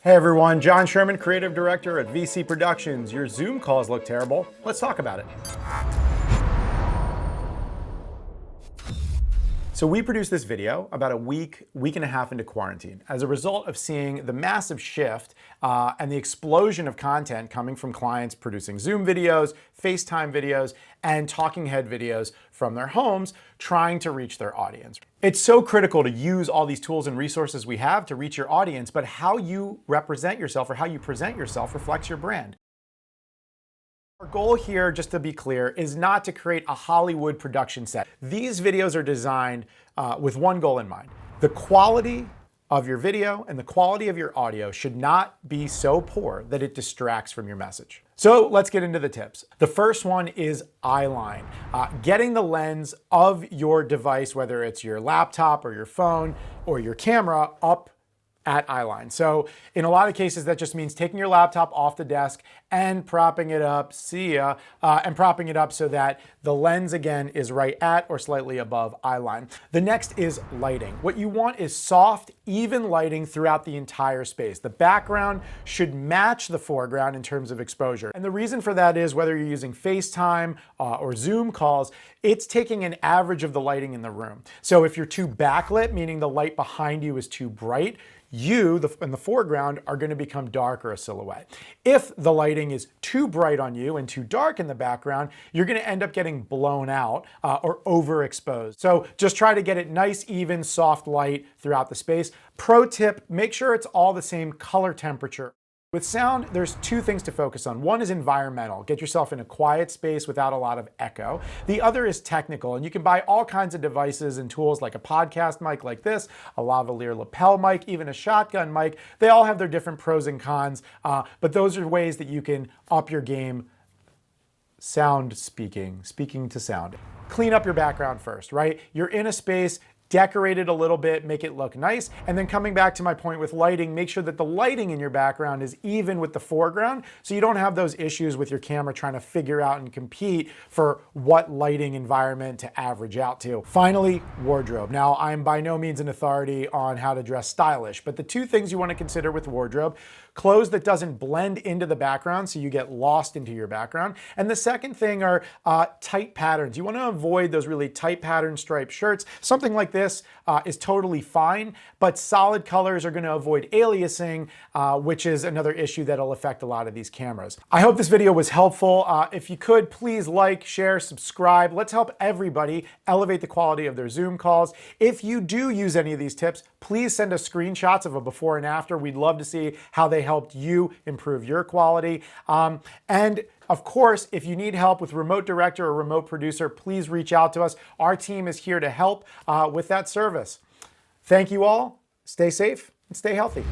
Hey everyone, Jon Sherman, Creative Director at VC Productions. Your Zoom calls look terrible. Let's talk about it. So we produced this video about a week and a half into quarantine as a result of seeing the massive shift and the explosion of content coming from clients producing Zoom videos, Facetime videos, and talking head videos from their homes trying to reach their audience. It's so critical to use all these tools and resources we have to reach your audience, but how you represent yourself or how you present yourself reflects your brand. Our goal here, just to be clear, is not to create a Hollywood production set. These videos are designed with one goal in mind. The quality of your video and the quality of your audio should not be so poor that it distracts from your message. So let's get into the tips. The first one is eye line. Getting the lens of your device, whether it's your laptop or your phone or your camera, up at eye line. So in a lot of cases, that just means taking your laptop off the desk and propping it up, and propping it up so that the lens again is right at or slightly above eye line. The next is lighting. What you want is soft, even lighting throughout the entire space. The background should match the foreground in terms of exposure. And the reason for that is whether you're using FaceTime or Zoom calls, it's taking an average of the lighting in the room. So if you're too backlit, meaning the light behind you is too bright, you, in the foreground, are going to become dark or a silhouette. If the lighting is too bright on you and too dark in the background, you're going to end up getting blown out or overexposed. So just try to get it nice, even, soft light throughout the space. Pro tip, make sure it's all the same color temperature. With sound, there's two things to focus on. One is environmental. Get yourself in a quiet space without a lot of echo. The other is technical, and you can buy all kinds of devices and tools like a podcast mic like this, a lavalier lapel mic, even a shotgun mic. They all have their different pros and cons, but those are ways that you can up your game speaking to sound. Clean up your background first, right? You're in a space, decorate it a little bit, make it look nice. And then coming back to my point with lighting, make sure that the lighting in your background is even with the foreground so you don't have those issues with your camera trying to figure out and compete for what lighting environment to average out to. Finally, wardrobe. Now, I'm by no means an authority on how to dress stylish, but the two things you want to consider with wardrobe: clothes that doesn't blend into the background so you get lost into your background. And the second thing are tight patterns. You want to avoid those really tight pattern striped shirts. Something like this is totally fine, but solid colors are going to avoid aliasing, which is another issue that'll affect a lot of these cameras. I hope this video was helpful. If you could, please like, share, subscribe. Let's help everybody elevate the quality of their Zoom calls. If you do use any of these tips, please send us screenshots of a before and after. We'd love to see how they helped you improve your quality. And of course, if you need help with remote director or remote producer, please reach out to us. Our team is here to help with that service. Thank you all. Stay safe and stay healthy.